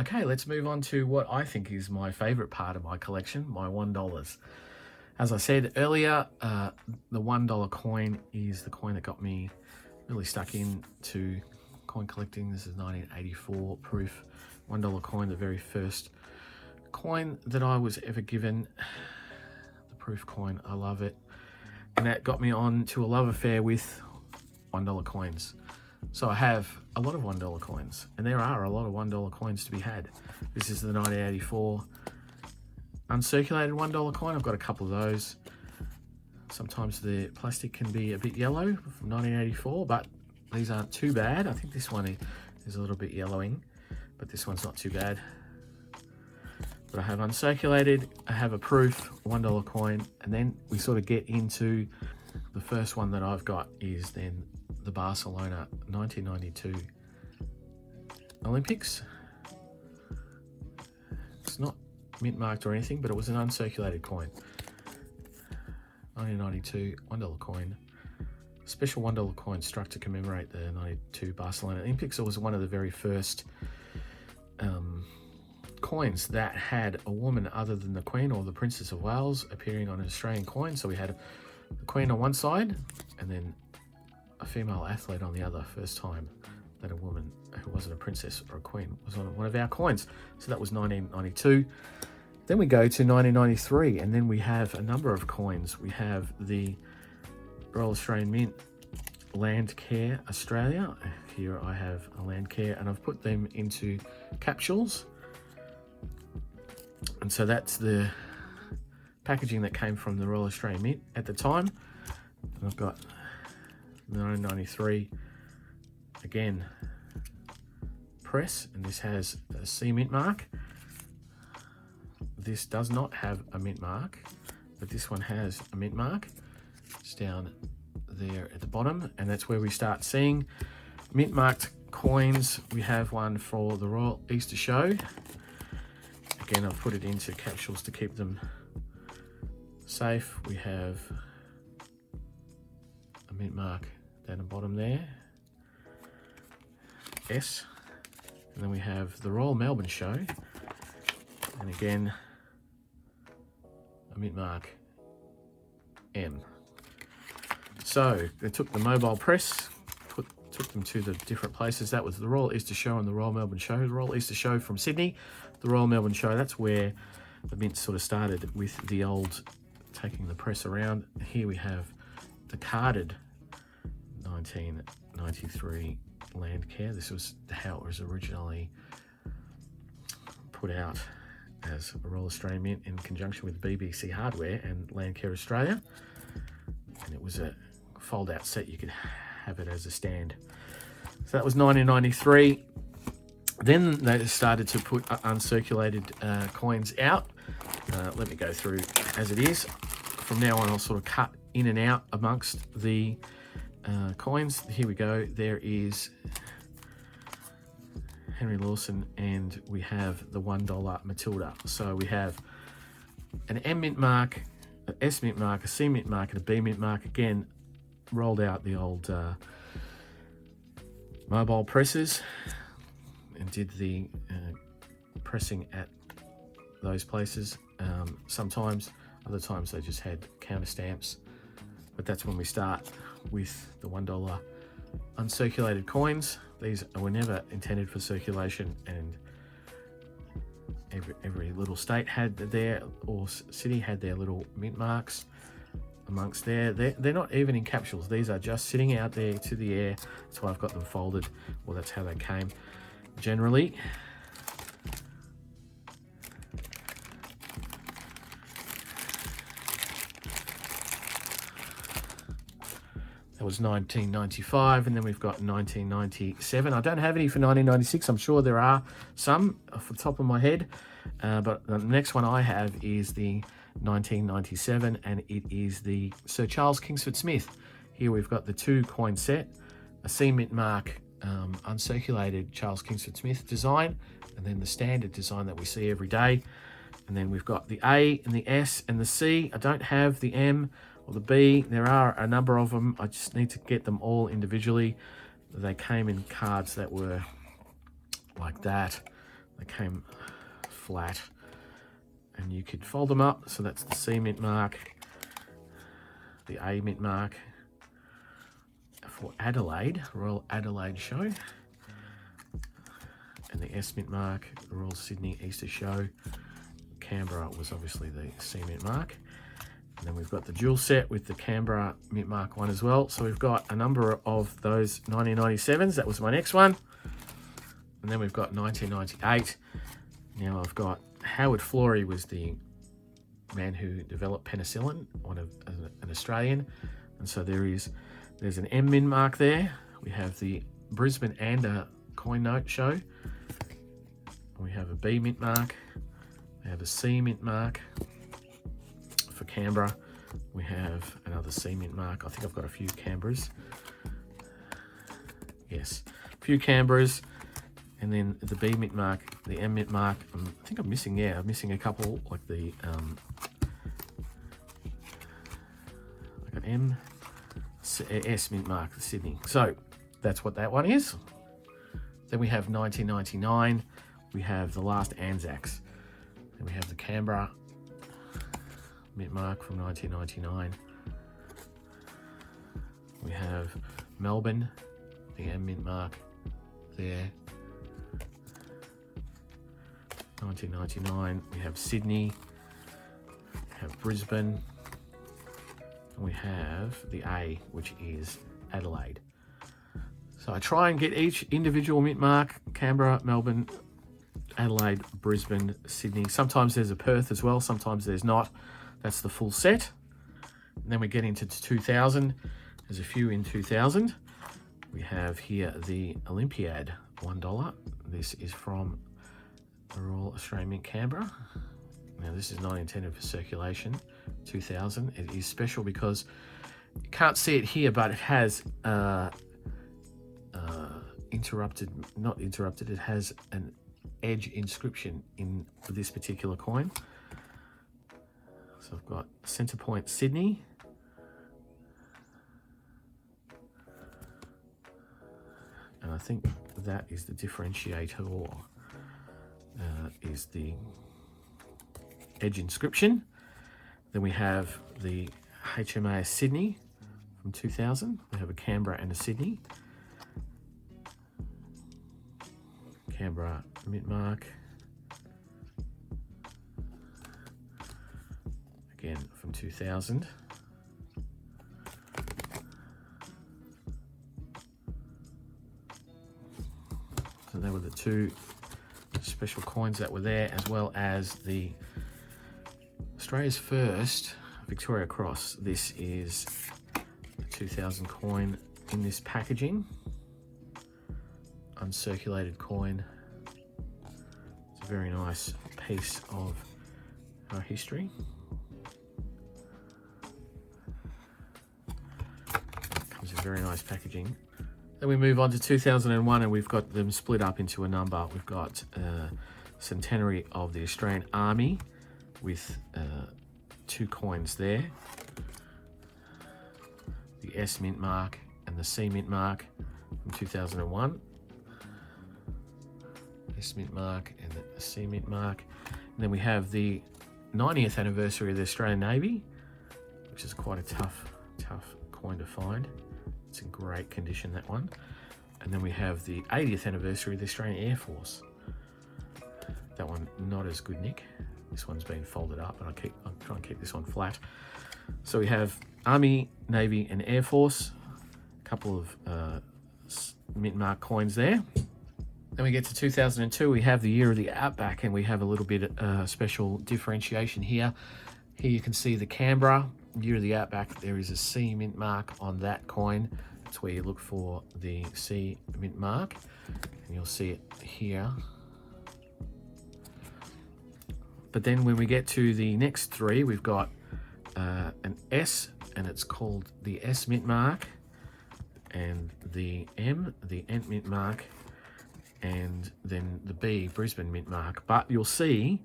Okay, let's move on to what I think is my favourite part of my collection, my $1. As I said earlier, the $1 coin is the coin that got me really stuck into coin collecting. This is 1984 proof $1 coin, the very first coin that I was ever given. The proof coin, I love it. And that got me on to a love affair with $1 coins. So I have a lot of $1 coins, and there are a lot of $1 coins to be had. This is the 1984 uncirculated $1 coin. I've got a couple of those. Sometimes the plastic can be a bit yellow from 1984, but these aren't too bad. I think this one is a little bit yellowing, but this one's not too bad. But I have uncirculated, I have a proof $1 coin, and then we sort of get into the first one that I've got is then the Barcelona 1992 Olympics. It's not mint marked or anything, but it was an uncirculated coin. 1992 $1 coin. Special $1 coin struck to commemorate the 92 Barcelona Olympics. It was one of the very first coins that had a woman other than the Queen or the Princess of Wales appearing on an Australian coin. So we had the Queen on one side and then a female athlete on the other. First time that a woman who wasn't a princess or a queen was on one of our coins. So that was 1992. Then we go to 1993, and then we have a number of coins. We have the Royal Australian Mint Landcare Australia. Here I have a Landcare, and I've put them into capsules. And so that's the packaging that came from the Royal Australian Mint at the time. And I've got 1993, again, press, and this has a C mint mark. This does not have a mint mark, but this one has a mint mark. It's down there at the bottom, and that's where we start seeing mint marked coins. We have one for the Royal Easter Show. Again, I've put it into capsules to keep them safe. We have a mint mark down the bottom there, S, and then we have the Royal Melbourne Show, and again a mint mark, M. So they took the mobile press, took them to the different places. That was the Royal Easter Show and the Royal Melbourne Show. The Royal Easter Show from Sydney, the Royal Melbourne Show, that's where the mint sort of started with the old taking the press around. Here we have the carded 1993 Landcare. This was how it was originally put out as a Royal Australian Mint in conjunction with BBC Hardware and Landcare Australia. And it was a fold-out set. You could have it as a stand. So that was 1993. Then they started to put uncirculated coins out. Let me go through as it is. From now on, I'll sort of cut in and out amongst the coins. Here we go. There is Henry Lawson, and we have the $1 Matilda. So we have an M mint mark, an S mint mark, a C mint mark, and a B mint mark. Again, rolled out the old mobile presses and did the pressing at those places. Sometimes, other times they just had counter stamps, but that's when we start with the $1 uncirculated coins. These were never intended for circulation, and every little state had their, or city had their little mint marks amongst there. They're not even in capsules. These are just sitting out there to the air. That's why I've got them folded, or that's how they came generally. That was 1995, and then we've got 1997. I don't have any for 1996. I'm sure there are some off the top of my head, but the next one I have is the 1997, and it is the Sir Charles Kingsford Smith. Here we've got the two coin set, a C mint mark uncirculated Charles Kingsford Smith design, and then the standard design that we see every day. And then we've got the A and the S and the C. I don't have the M or the B. There are a number of them. I just need to get them all individually. They came in cards that were like that. They came flat, and you could fold them up. So that's the C mint mark, the A mint mark for Adelaide, Royal Adelaide Show, and the S mint mark, the Royal Sydney Easter Show. Canberra was obviously the C mint mark. And then we've got the dual set with the Canberra mint mark one as well. So we've got a number of those 1997s. That was my next one. And then we've got 1998. Now I've got Howard Florey was the man who developed penicillin, an Australian. And so there's an M mint mark there. We have the Brisbane Ander coin note show. We have a B mint mark. We have a C mint mark. For Canberra, we have another C mint mark. I think I've got a few Canberras. Yes, a few Canberras, and then the B mint mark, the M mint mark. I think I'm missing a couple, like the like an M, S mint mark, the Sydney. So that's what that one is. Then we have 1999. We have the last Anzacs. Then we have the Canberra mint mark from 1999. We have Melbourne, the M mint mark there. 1999. We have Sydney. We have Brisbane. And we have the A, which is Adelaide. So I try and get each individual mint mark: Canberra, Melbourne, Adelaide, Brisbane, Sydney. Sometimes there's a Perth as well, sometimes there's not. That's the full set. And then we get into 2000. There's a few in 2000. We have here the Olympiad $1. This is from the Royal Australian Mint Canberra. Now this is not intended for circulation. 2000. It is special because you can't see it here, but it has it has an edge inscription in this particular coin. So I've got Centre Point Sydney, and I think that is the differentiator, is the edge inscription. Then we have the HMAS Sydney from 2000. We have a Canberra and a Sydney. Canberra mint mark. Again from 2000. So they were the two special coins that were there, as well as the Australia's first Victoria Cross. This is a 2000 coin in this packaging. Uncirculated coin. It's a very nice piece of our history. Comes in very nice packaging. Then we move on to 2001, and we've got them split up into a number. We've got centenary of the Australian Army with two coins there. The S mint mark and the C mint mark from 2001. S mint mark and the C mint mark. And then we have the 90th anniversary of the Australian Navy, which is quite a tough coin to find. It's in great condition, that one. And then we have the 80th anniversary of the Australian Air Force. That one not as good, Nick. This one's been folded up, and I'm trying to keep this one flat. So we have Army, Navy, and Air Force. A couple of mint mark coins there. Then we get to 2002. We have the Year of the Outback, and we have a little bit special differentiation here. Here you can see the Canberra Year of the Outback. There is a C mint mark on that coin. That's where you look for the C mint mark, and you'll see it here. But then when we get to the next three, we've got an S, and it's called the S mint mark, and the M, the Ent mint mark, and then the B, Brisbane mint mark. But you'll see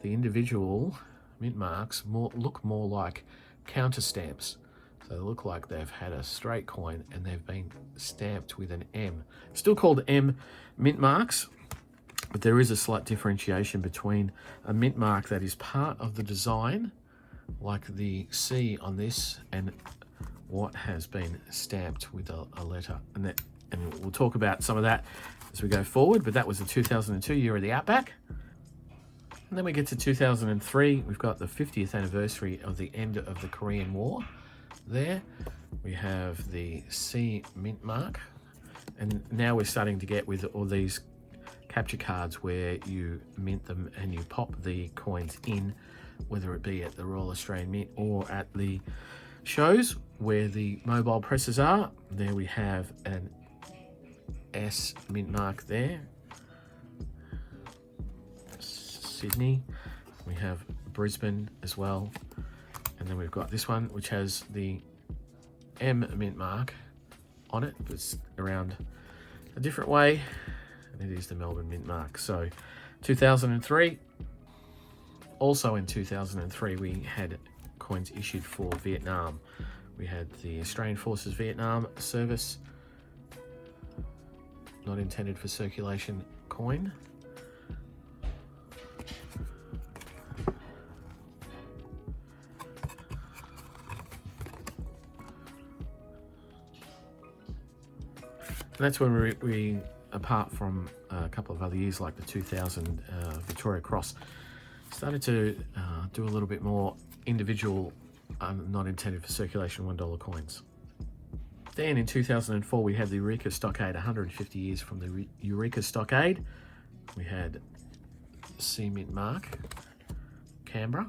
the individual mint marks look more like counter stamps. So they look like they've had a straight coin and they've been stamped with an M. Still called M mint marks. But there is a slight differentiation between a mint mark that is part of the design, like the C on this, and what has been stamped with a letter. And we'll talk about some of that as we go forward, but that was the 2002 year of the Outback. And then we get to 2003, we've got the 50th anniversary of the end of the Korean War. There we have the C mint mark, and now we're starting to get with all these capture cards where you mint them and you pop the coins in, whether it be at the Royal Australian Mint or at the shows where the mobile presses are. There we have an S mint mark there. Sydney. We have Brisbane as well. And then we've got this one, which has the M mint mark on it, but it's around a different way. And it is the Melbourne mint mark. So 2003. Also in 2003, we had coins issued for Vietnam. We had the Australian Forces Vietnam Service, not intended for circulation coin. And that's when we, apart from a couple of other years like the 2000 Victoria Cross, started to do a little bit more individual, not intended for circulation $1 coins. Then in 2004, we had the Eureka Stockade, 150 years from the Eureka Stockade. We had C mint mark, Canberra.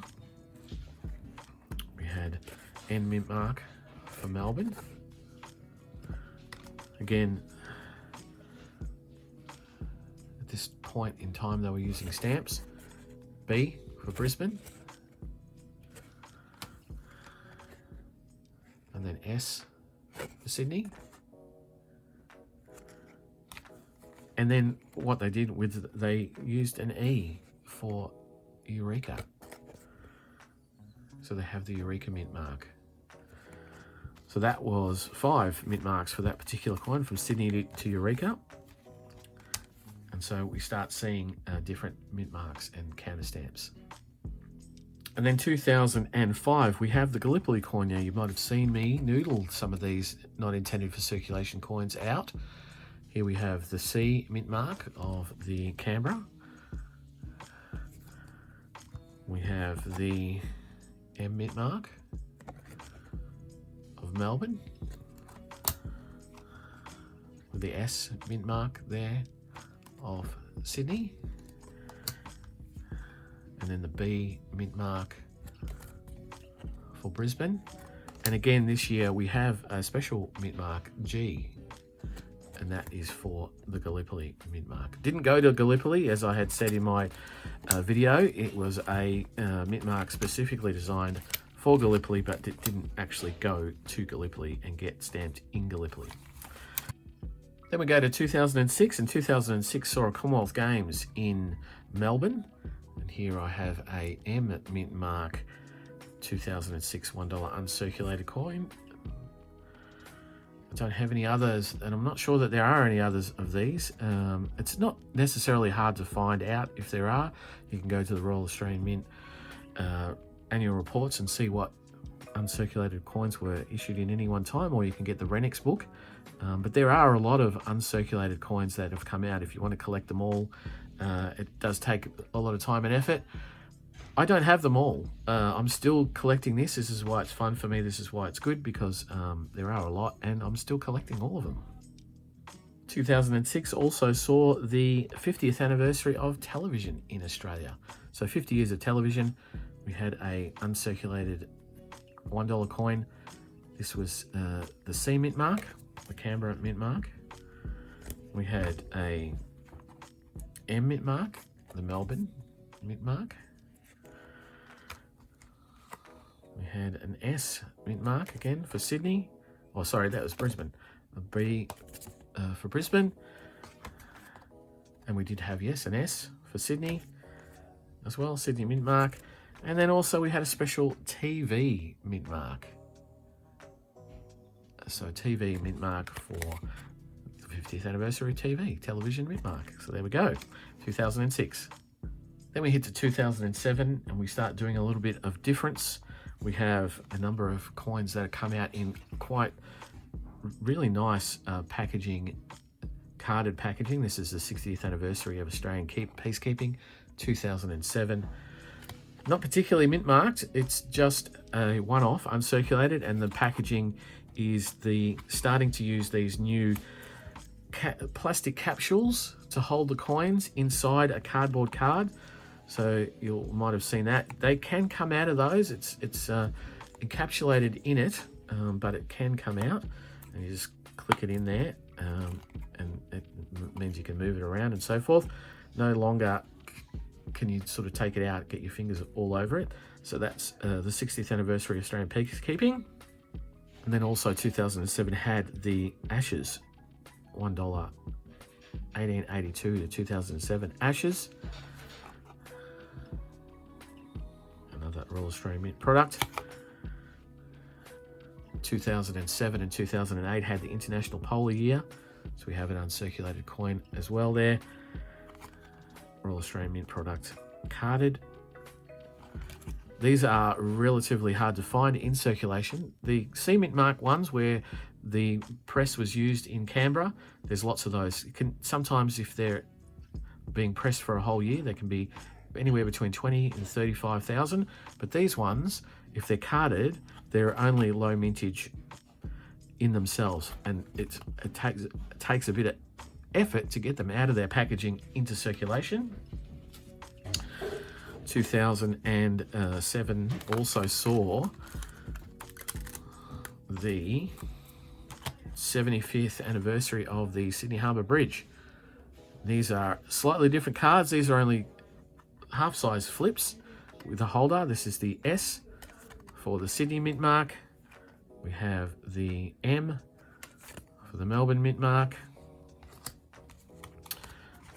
We had N mint mark for Melbourne. Again, at this point in time, they were using stamps. B for Brisbane. And then S for Sydney. And then what they did with, they used an E for Eureka. So they have the Eureka mint mark. So that was 5 mint marks for that particular coin, from Sydney to Eureka. And so we start seeing different mint marks and counter stamps. And then 2005, we have the Gallipoli coin. Now, you might have seen me noodle some of these not intended for circulation coins out. Here we have the C mint mark of the Canberra. We have the M mint mark of Melbourne, with the S mint mark there of Sydney. And then the B mint mark for Brisbane. And again, this year we have a special mint mark, G, and that is for the Gallipoli mint mark. Didn't go to Gallipoli, as I had said in my video. It was a mint mark specifically designed for Gallipoli, but it didn't actually go to Gallipoli and get stamped in Gallipoli. Then we go to 2006, and 2006 saw a Commonwealth Games in Melbourne. And here I have a M mint mark 2006 $1 uncirculated coin. I don't have any others, and I'm not sure that there are any others of these. It's not necessarily hard to find out if there are. You can go to the Royal Australian Mint annual reports and see what uncirculated coins were issued in any one time, or you can get the Renix book. But there are a lot of uncirculated coins that have come out. If you want to collect them all, it does take a lot of time and effort. I don't have them all. I'm still collecting this. This is why it's fun for me. This is why it's good, because there are a lot, and I'm still collecting all of them. 2006 also saw the 50th anniversary of television in Australia. So 50 years of television. We had a uncirculated $1 coin. This was the C mint mark, the Canberra mint mark. We had a M mint mark, the Melbourne mint mark. We had an S mint mark again for Sydney. Oh, sorry, that was Brisbane. A B for Brisbane. And we did have, yes, an S for Sydney as well, Sydney mint mark. And then also we had a special TV mint mark. So TV mint mark for the 50th anniversary television mint mark. So there we go, 2006. Then we hit to 2007 and we start doing a little bit of difference. We have a number of coins that have come out in quite really nice packaging, carded packaging. This is the 60th anniversary of Australian peacekeeping, 2007. Not particularly mint marked, it's just a one-off, uncirculated, and the packaging is starting to use these new plastic capsules to hold the coins inside a cardboard card. So you might have seen that. They can come out of those. It's encapsulated in it, but it can come out. And you just click it in there, and it means you can move it around and so forth. No longer can you sort of take it out, get your fingers all over it. So that's the 60th anniversary of Australian peacekeeping. And then also 2007 had the Ashes, $1, 1882 to 2007 Ashes. Another Royal Australian Mint product. 2007 and 2008 had the International Polar Year, so we have an uncirculated coin as well there. Royal Australian Mint product, carded. These are relatively hard to find in circulation. The C Mint mark ones where the press was used in Canberra, there's lots of those. Sometimes if they're being pressed for a whole year, they can be anywhere between 20 and 35,000, but these ones, if they're carded, they're only low mintage in themselves, and it takes a bit of effort to get them out of their packaging into circulation. 2007 also saw the 75th anniversary of the Sydney Harbour Bridge. These are slightly different cards. These are only half-size flips with a holder. This is the S for the Sydney Mint mark. We have the M for the Melbourne Mint mark.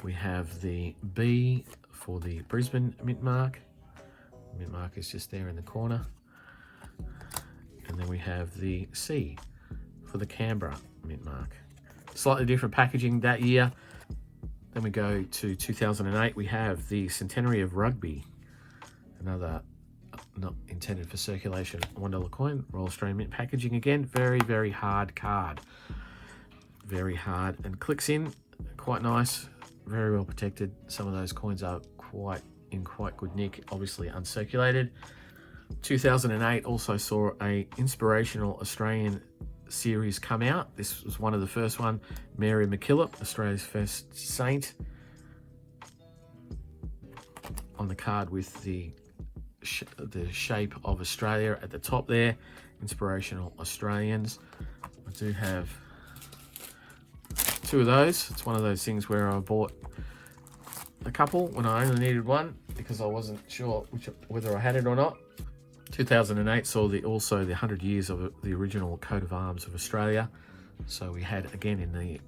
We have the B for the Brisbane Mint mark. Mint mark is just there in the corner. And then we have the C for the Canberra Mint mark. Slightly different packaging that year. Then we go to 2008. We have the centenary of rugby. Another not intended for circulation $1 coin. Royal Australian Mint packaging again. Very, very hard card. Very hard and clicks in. Quite nice. Very well protected. Some of those coins are in quite good nick. Obviously uncirculated. 2008 also saw a inspirational Australian series come out. This was one of the first one. Mary MacKillop, Australia's first saint, on the card with the shape of Australia at the top there. Inspirational Australians. I do have two of those. It's one of those things where I bought a couple when I only needed one because I wasn't sure whether I had it or not. 2008 saw also the 100 years of the original coat of arms of Australia. So we had again in the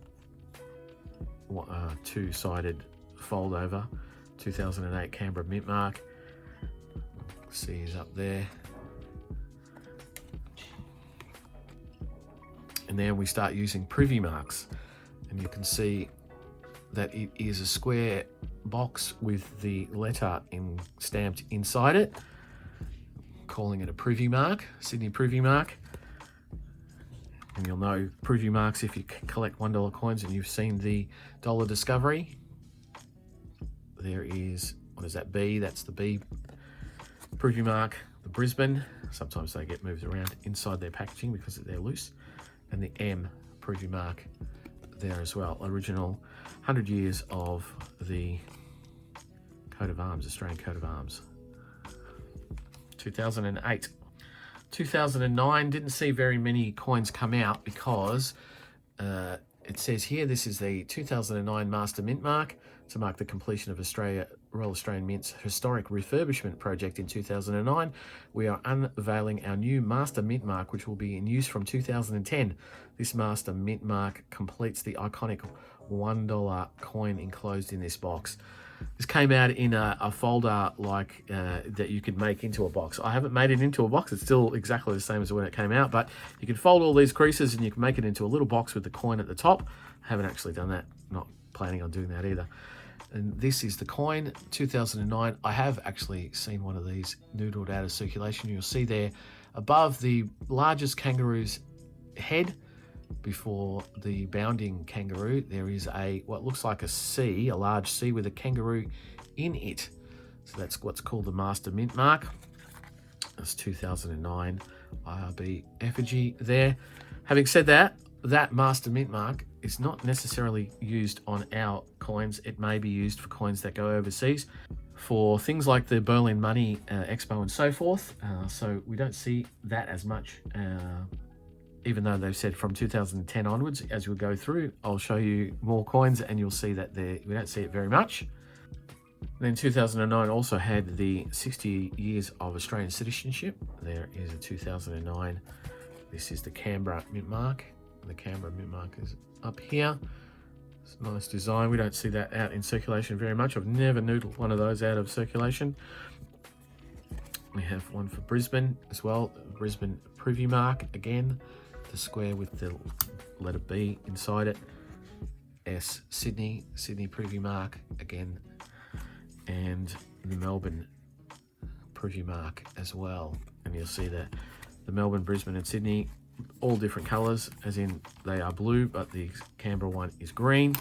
two-sided fold over 2008 Canberra Mint mark. C is up there. And then we start using privy marks, and you can see that it is a square box with the letter stamped inside it, calling it a privy mark, Sydney privy mark. And you'll know privy marks if you collect $1 coins and you've seen the Dollar Discovery. There is, what is that, B? That's the B privy mark, the Brisbane. Sometimes they get moved around inside their packaging because they're loose. And the M privy mark there as well. Original 100 years of the coat of arms, Australian coat of arms. 2008. 2009 didn't see very many coins come out because it says here this is the 2009 Master Mint mark to mark the completion of Royal Australian Mint's historic refurbishment project in 2009. We are unveiling our new Master Mint mark, which will be in use from 2010. This Master Mint mark completes the iconic $1 coin enclosed in this box. This came out in a folder like that you could make into a box. I haven't made it into a box. It's still exactly the same as when it came out, but you can fold all these creases and you can make it into a little box with the coin at the top. I haven't actually done that. Not planning on doing that either. And this is the coin, 2009. I have actually seen one of these noodled out of circulation. You'll see there above the largest kangaroo's head, before the bounding kangaroo, there is what looks like a C, a large C with a kangaroo in it. So that's what's called the Master Mint mark. That's 2009 IRB effigy there. Having said that, that Master Mint mark is not necessarily used on our coins. It may be used for coins that go overseas, for things like the Berlin Money Expo and so forth. So we don't see that as much, even though they've said from 2010 onwards. As we go through, I'll show you more coins and you'll see that we don't see it very much. Then 2009 also had the 60 years of Australian citizenship. There is a 2009. This is the Canberra Mint mark. The Canberra Mint mark is up here. It's a nice design. We don't see that out in circulation very much. I've never noodled one of those out of circulation. We have one for Brisbane as well. Brisbane Privy mark again. The square with the letter B inside it. S Sydney Privy mark again, and the Melbourne Privy mark as well. And you'll see that the Melbourne, Brisbane and Sydney, all different colours, as in they are blue, but the Canberra one is green.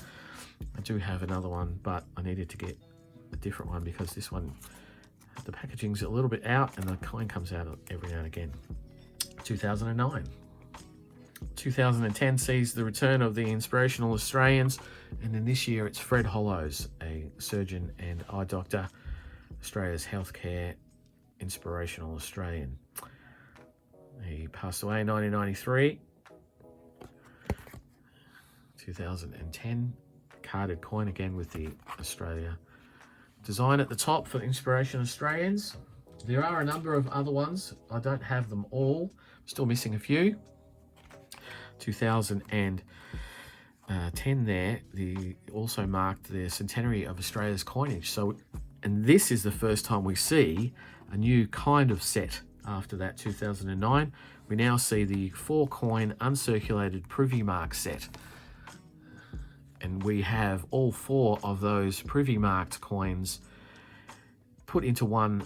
I do have another one, but I needed to get a different one because this one, the packaging's a little bit out and the coin comes out every now and again. 2009. 2010 sees the return of the Inspirational Australians, and in this year it's Fred Hollows, a surgeon and eye doctor, Australia's healthcare inspirational Australian. He passed away in 1993. 2010 carded coin again with the Australia design at the top for Inspiration Australians. There are a number of other ones. I don't have them all. I'm still missing a few. 2010 there, also marked the centenary of Australia's coinage. So, and this is the first time we see a new kind of set after that 2009. We now see the 4-coin uncirculated Privy mark set. And we have all 4 of those Privy marked coins put into one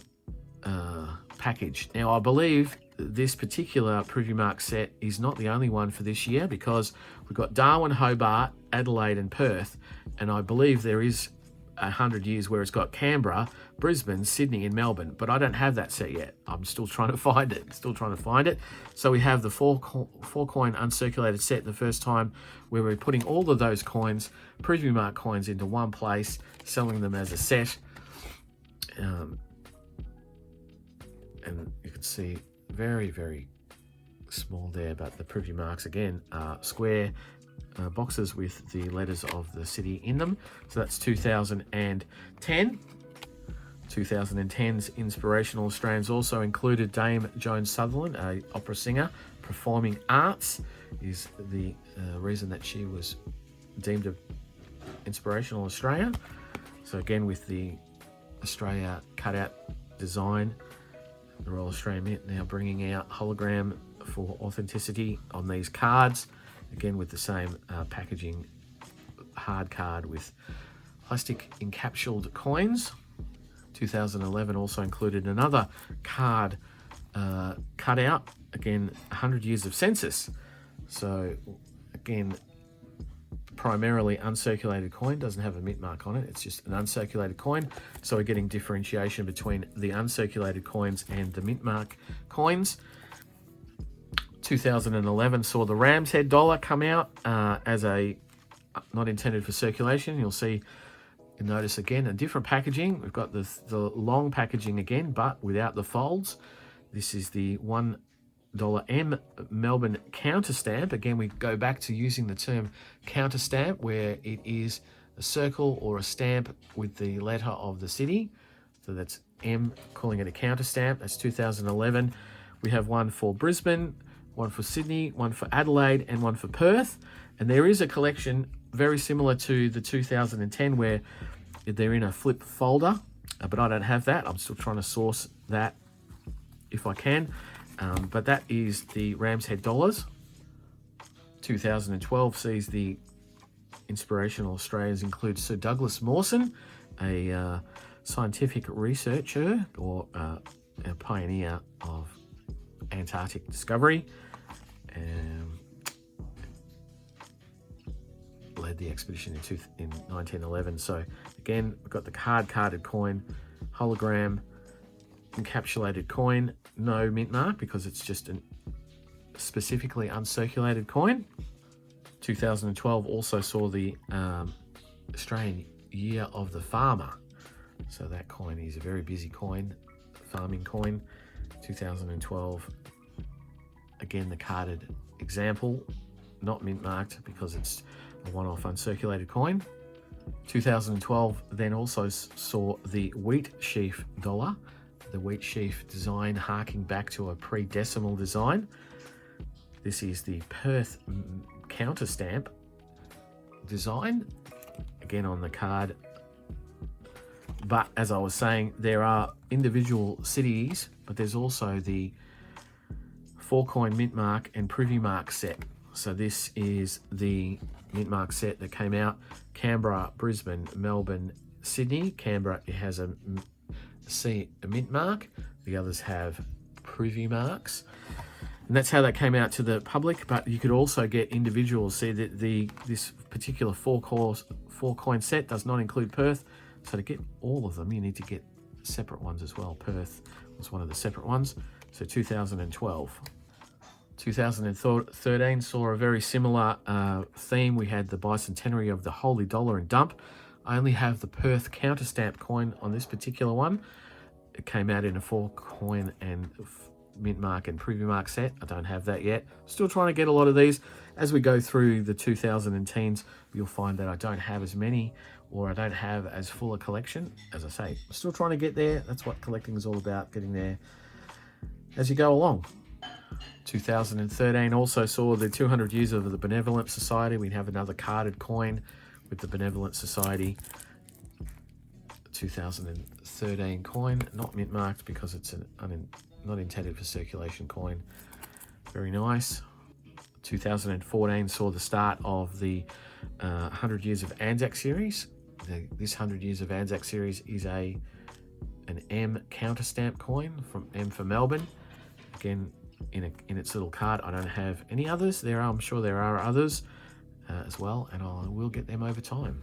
package. Now, I believe this particular Privy mark set is not the only one for this year, because we've got Darwin, Hobart, Adelaide and Perth, and I believe there is 100 years where it's got Canberra, Brisbane, Sydney and Melbourne, but I don't have that set yet. I'm still trying to find it. So we have the 4-coin uncirculated set, the first time where we're putting all of those coins, Privy mark coins, into one place, selling them as a set. And you can see very, very small there, but the Privy marks again are square boxes with the letters of the city in them. So that's 2010. 2010's Inspirational Australians also included Dame Joan Sutherland, a opera singer. Performing arts is the reason that she was deemed an Inspirational Australian. So again, with the Australia cutout design, the Royal Australian Mint now bringing out hologram for authenticity on these cards, again with the same packaging, hard card with plastic encapsulated coins. 2011 also included another card cutout, again 100 years of census. So again, primarily uncirculated coin, doesn't have a mint mark on it, it's just an uncirculated coin. So we're getting differentiation between the uncirculated coins and the mint mark coins. 2011 saw the Ram's Head dollar come out as a not intended for circulation. You'll notice again a different packaging. We've got the long packaging again, but without the folds. This is the $1 Melbourne counter stamp. Again, we go back to using the term counter stamp, where it is a circle or a stamp with the letter of the city. So that's M, calling it a counter stamp. That's 2011. We have one for Brisbane, one for Sydney, one for Adelaide, and one for Perth. And there is a collection very similar to the 2010 where they're in a flip folder, but I don't have that. I'm still trying to source that if I can. But that is the Ram's Head dollars. 2012 sees the inspirational Australians include Sir Douglas Mawson, a scientific researcher or a pioneer of Antarctic discovery, and led the expedition in 1911. So again, we've got the carded coin, hologram, encapsulated coin, no mint mark because it's just a specifically uncirculated coin. 2012 also saw the Australian Year of the Farmer. So that coin is a very busy coin, farming coin. 2012, again the carded example, not mint marked because it's a one-off uncirculated coin. 2012 then also saw the wheat sheaf dollar, the wheat sheaf design harking back to a pre-decimal design. This is the Perth counter stamp design, again on the card. But as I was saying, there are individual cities, but there's also the 4-coin mint mark and privy mark set. So this is the mint mark set that came out: Canberra, Brisbane, Melbourne, Sydney. Canberra, it has a mint mark. The others have privy marks. And that's how that came out to the public, but you could also get individuals. See that this particular 4-coin set does not include Perth. So to get all of them, you need to get separate ones as well. Perth was one of the separate ones. So 2012. 2013 saw a very similar theme. We had the bicentenary of the Holy Dollar and Dump. I only have the Perth counter stamp coin on this particular one. It came out in a 4-coin and mint mark and privy mark set. I don't have that yet. Still trying to get a lot of these. As we go through the 2010s, you'll find that I don't have as many, or I don't have as full a collection. As I say, I'm still trying to get there. That's what collecting is all about, getting there as you go along. 2013 also saw the 200 years of the Benevolent Society. We have another carded coin with the Benevolent Society. 2013 coin, not mint marked because it's not intended for circulation coin. Very nice. 2014 saw the start of the 100 Years of Anzac series. This 100 Years of Anzac series is an M counter stamp coin from M for Melbourne. Again, in its little card. I don't have any others. I'm sure there are others as well, and I will get them over time.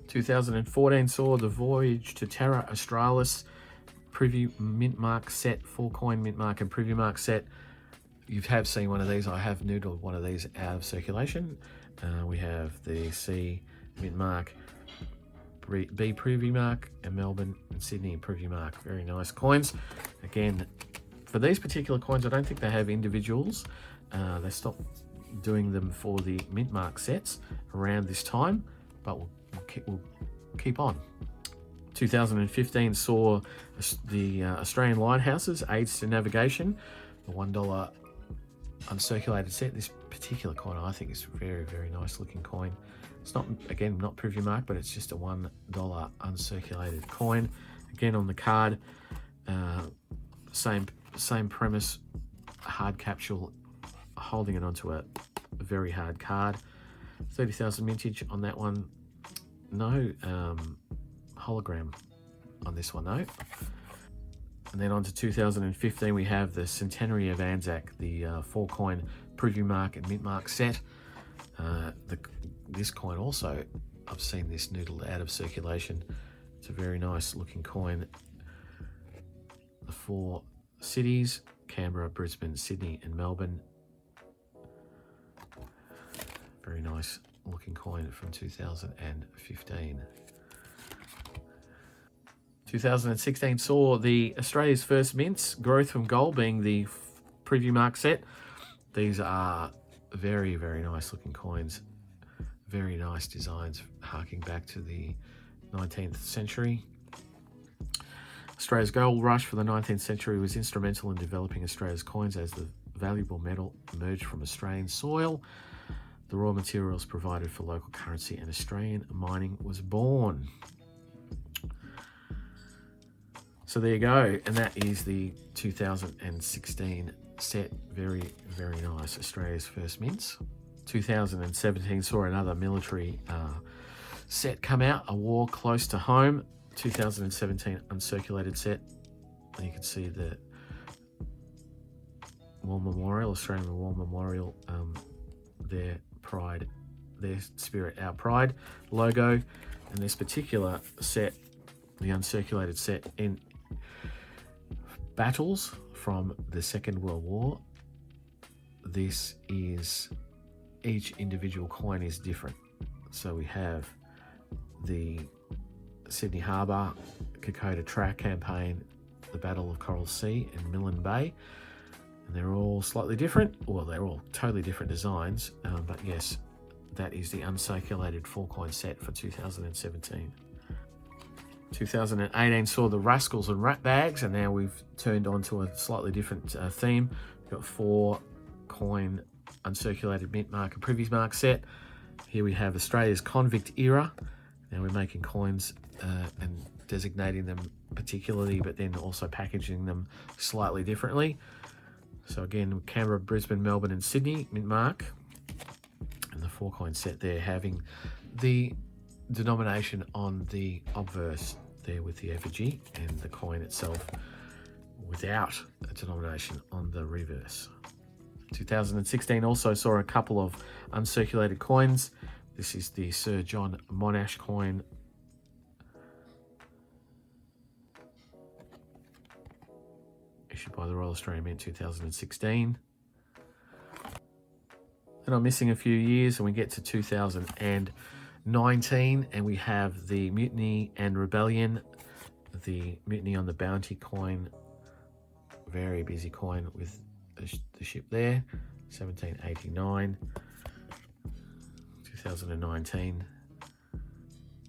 2014 saw the Voyage to Terra Australis privy mint mark set, 4-coin mint mark and privy mark set. You have seen one of these. I have noodled one of these out of circulation. We have the C mint mark, B privy mark, and Melbourne and Sydney privy mark. Very nice coins. Again, for these particular coins, I don't think they have individuals. They stopped doing them for the mint mark sets around this time, but we'll keep on. 2015 saw the Australian Lighthouses Aids to Navigation, the $1 uncirculated set. This particular coin I think is very, very nice looking coin. It's not, again, not privy mark, but it's just a $1 uncirculated coin. Again on the card, same premise, hard capsule, holding it onto a very hard card. 30,000 mintage on that one. No hologram on this one though. And then on to 2015, we have the Centenary of Anzac, the 4-coin privy mark and mint mark set. This coin also, I've seen this noodled out of circulation. It's a very nice looking coin. The 4 cities: Canberra, Brisbane, Sydney and Melbourne. Very nice looking coin from 2015. 2016 saw the Australia's first mints, Growth from Gold being the preview mark set. These are very, very nice looking coins. Very nice designs harking back to the 19th century. Australia's gold rush for the 19th century was instrumental in developing Australia's coins as the valuable metal emerged from Australian soil. The raw materials provided for local currency and Australian mining was born. So there you go, and that is the 2016 set. Very, very nice. Australia's first mints. 2017 saw another military set come out, A War Close to Home. 2017 Uncirculated set. And you can see the War Memorial, Australian War Memorial, their pride, their spirit, our pride logo. And this particular set, the Uncirculated set, in battles from the Second World War. This is, each individual coin is different. So we have the Sydney Harbour, Kokoda Track campaign, the Battle of Coral Sea and Millen Bay. And they're all slightly different. Well, they're all totally different designs. But yes, that is the Uncirculated 4-coin set for 2017. 2018 saw the Rascals and Rat Bags, and now we've turned on to a slightly different theme. We've got 4-coin Uncirculated Mint Mark and Privy's Mark set. Here we have Australia's convict era. Now we're making coins and designating them particularly, but then also packaging them slightly differently. So again, Canberra, Brisbane, Melbourne and Sydney Mint Mark. And the 4-coin set there having the denomination on the obverse there with the effigy, and the coin itself without a denomination on the reverse. 2016 also saw a couple of uncirculated coins. This is the Sir John Monash coin. Issued by the Royal Australian Mint 2016. Then I'm missing a few years and we get to 2019 and we have the Mutiny and Rebellion, the Mutiny on the Bounty coin, very busy coin with the ship there, 1789.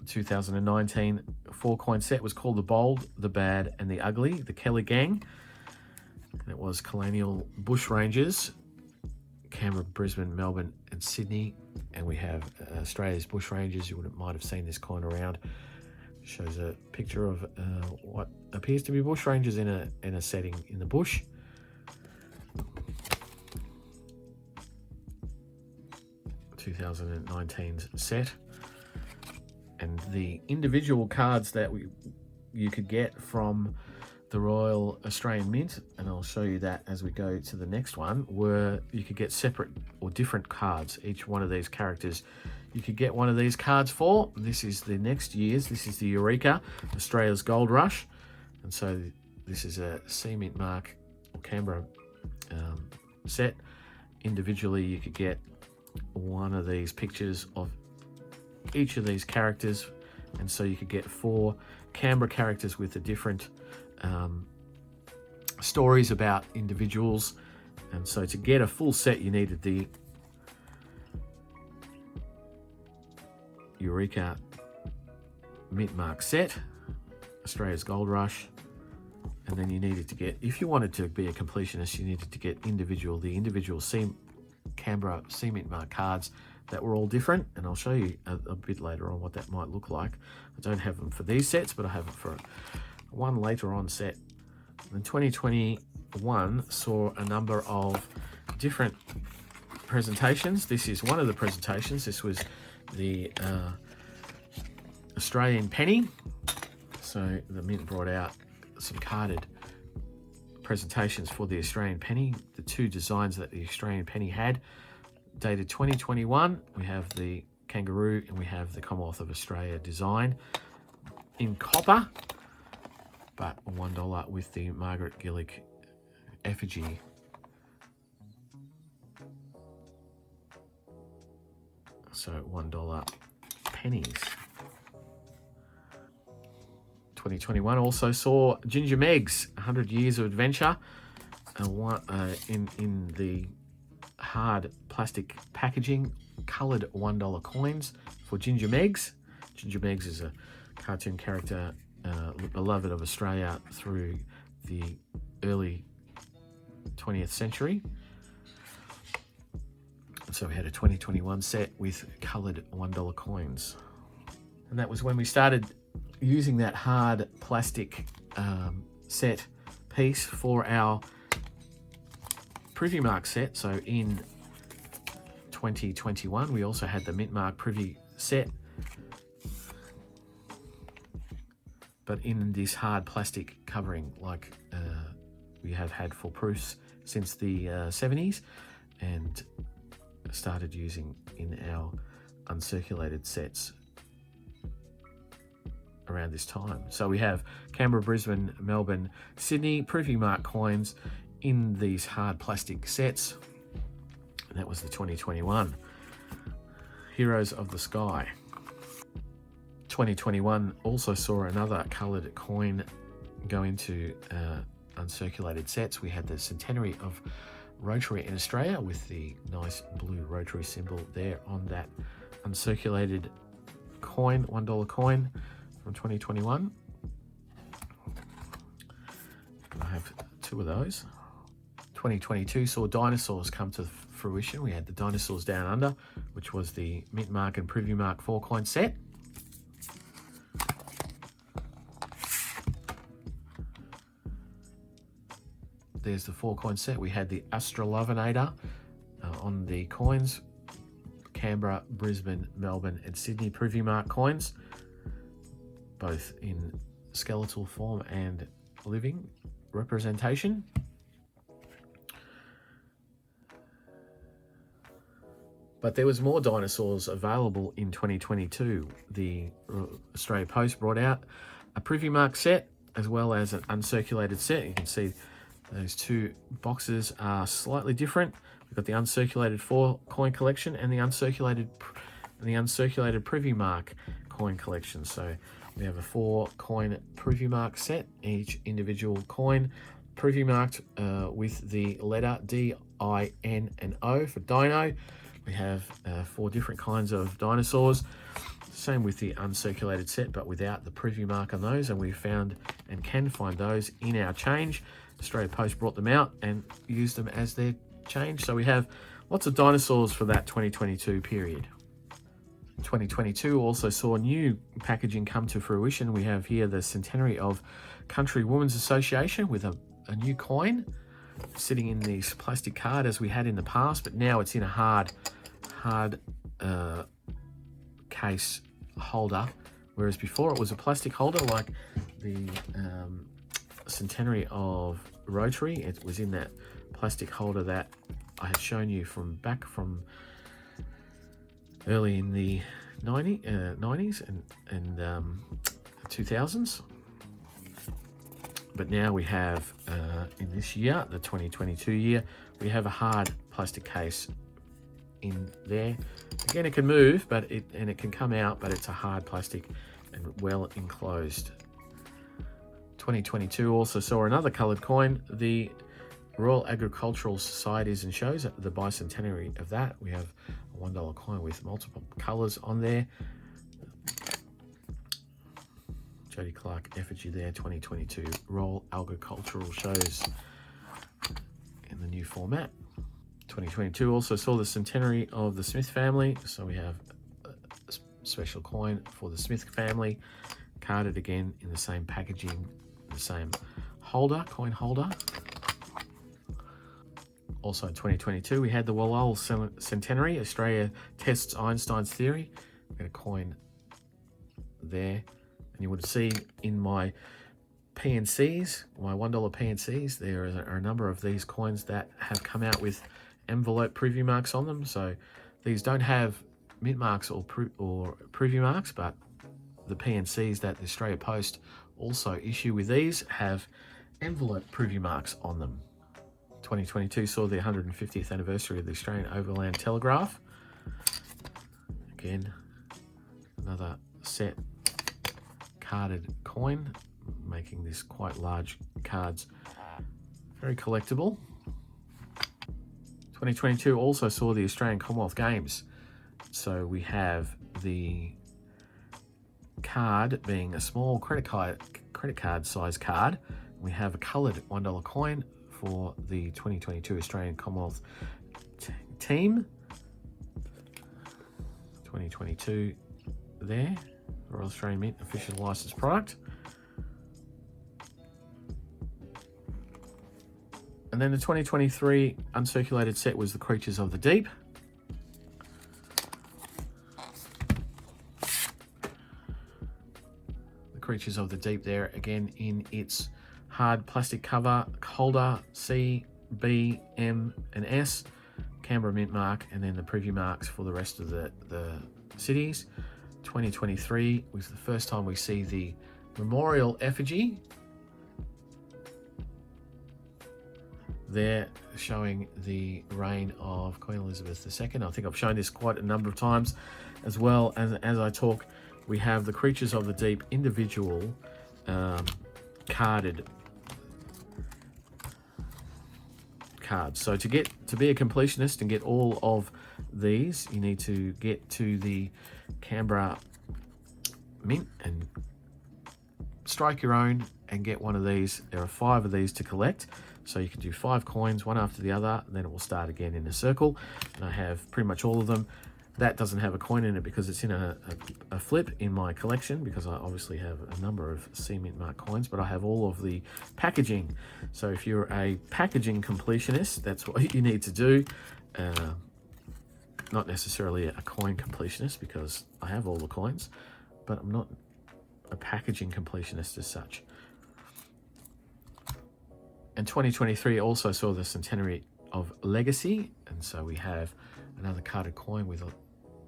2019 4-coin set was called the Bold, the Bad and the Ugly, the Kelly Gang. And it was colonial bushrangers, Canberra, Brisbane, Melbourne and Sydney. And we have Australia's bushrangers. You might have seen this coin around. It shows a picture of what appears to be bushrangers in a setting in the bush. (2019's set). And the individual cards that you could get from the Royal Australian Mint, and I'll show you that as we go to the next one, were you could get separate or different cards. Each one of these characters you could get one of these cards for. This is the next year's. This is the Eureka, Australia's Gold Rush. And so this is a C Mint Mark or Canberra set. Individually you could get one of these pictures of each of these characters, and so you could get 4 Canberra characters with the different stories about individuals. And so to get a full set you needed the Eureka Mint Mark set, Australia's Gold Rush, and then you needed to get, if you wanted to be a completionist, you needed to get the individual Canberra C Mint Mark cards that were all different, and I'll show you a bit later on what that might look like. I don't have them for these sets, but I have it for one later on set. And 2021 saw a number of different presentations. This is one of the presentations. This was the Australian penny. So the Mint brought out some carded presentations for the Australian penny. The 2 designs that the Australian penny had, dated 2021. We have the kangaroo and we have the Commonwealth of Australia design in copper, but $1 with the Margaret Gillick effigy. So $1 pennies. 2021 also saw Ginger Meg's 100 Years of Adventure in the hard plastic packaging, coloured $1 coins for Ginger Megs. Ginger Megs is a cartoon character beloved of Australia through the early 20th century. And so we had a 2021 set with coloured $1 coins. And that was when we started using that hard plastic set piece for our Privy Mark set. So in 2021, we also had the Mint Mark Privy set, but in this hard plastic covering like we have had for proofs since the 70s and started using in our uncirculated sets around this time. So we have Canberra, Brisbane, Melbourne, Sydney Privy Mark coins in these hard plastic sets, and that was the 2021 Heroes of the Sky. 2021 also saw another coloured coin go into uncirculated sets. We had the centenary of Rotary in Australia with the nice blue Rotary symbol there on that uncirculated coin, $1 coin from 2021. I have two of those. 2022 saw dinosaurs come to fruition. We had the Dinosaurs Down Under, which was the Mint Mark and Privy Mark 4 coin set. There's the 4 coin set. We had the Australovenator on the coins, Canberra, Brisbane, Melbourne and Sydney Privy Mark coins, both in skeletal form and living representation. But there was more dinosaurs available in 2022. The Australia Post brought out a Privy Mark set as well as an uncirculated set. You can see those two boxes are slightly different. We've got the uncirculated 4 coin collection and the uncirculated Privy Mark coin collection. So we have a 4 coin Privy Mark set, each individual coin Privy marked with the letter D, I, N and O for dino. We have 4 different kinds of dinosaurs. Same with the uncirculated set, but without the Privy Mark on those, and we found and can find those in our change. Australia Post brought them out and used them as their change. So we have lots of dinosaurs for that 2022 period. 2022 also saw new packaging come to fruition. We have here the centenary of Country Women's Association with a new coin sitting in this plastic card as we had in the past, but now it's in a hard case holder, whereas before it was a plastic holder like the centenary of Rotary. It was in that plastic holder that I had shown you from early in the 90s and 2000s. But now we have, in this year, the 2022 year, we have a hard plastic case in there. Again, it can move, and it can come out, but it's a hard plastic and well enclosed. 2022 also saw another coloured coin, the Royal Agricultural Societies and Shows, the bicentenary of that. We have a $1 coin with multiple colours on there. Jody Clark effigy there, 2022 Royal Agricultural Shows in the new format. 2022 also saw the centenary of the Smith family, so we have a special coin for the Smith family, carded again in the same packaging, the same holder, coin holder. Also in 2022 we had the Wallol centenary, Australia tests Einstein's theory. We've got a coin there. And you would see in my PNCs, my $1 PNCs, there are a number of these coins that have come out with envelope Privy Marks on them. So these don't have Mint Marks or Privy Marks, but the PNCs that the Australia Post also issue with these have envelope Privy Marks on them. 2022 saw the 150th anniversary of the Australian Overland Telegraph. Again, another set carded coin, making this quite large cards very collectible. 2022 also saw the Australian Commonwealth Games. So we have the card being a small credit card size card. We have a coloured $1 coin for the 2022 Australian Commonwealth team. 2022 there. Royal Australian Mint official licensed product. And then the 2023 uncirculated set was the Creatures of the Deep. The Creatures of the Deep there again in its hard plastic cover holder, C, B, M, and S. Canberra mint mark, and then the preview marks for the rest of the cities. 2023 was the first time we see the memorial effigy there, showing the reign of Queen Elizabeth II. I think I've shown this quite a number of times as well. As I talk, we have the Creatures of the Deep individual carded cards. So to be a completionist and get all of these, you need to get to the Canberra Mint and strike your own and get one of these. There are 5 of these to collect, so you can do 5 coins, one after the other, and then it will start again in a circle. And I have pretty much all of them. That doesn't have a coin in it because it's in a flip in my collection, because I obviously have a number of C Mint mark coins, but I have all of the packaging. So if you're a packaging completionist, that's what you need to do. Not necessarily a coin completionist, because I have all the coins, but I'm not a packaging completionist as such. And 2023 also saw the centenary of legacy, and so we have another carded coin with an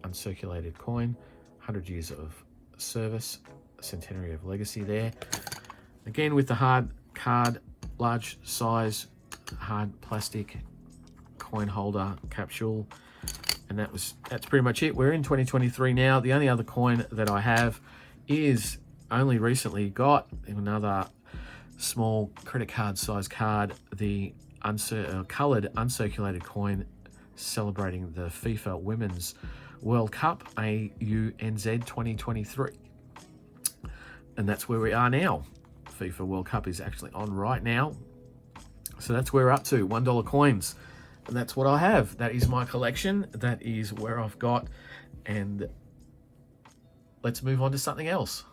uncirculated coin, 100 years of service, centenary of legacy there. Again with the hard card, large size, hard plastic coin holder capsule, and that's pretty much it. We're in 2023 now. The only other coin that I have is only recently got another small credit card size card, the coloured uncirculated coin celebrating the FIFA Women's World Cup AUNZ 2023. And that's where we are now. FIFA World Cup is actually on right now. So that's where we're up to, $1 coins. And that's what I have. That is my collection. That is where I've got. And let's move on to something else.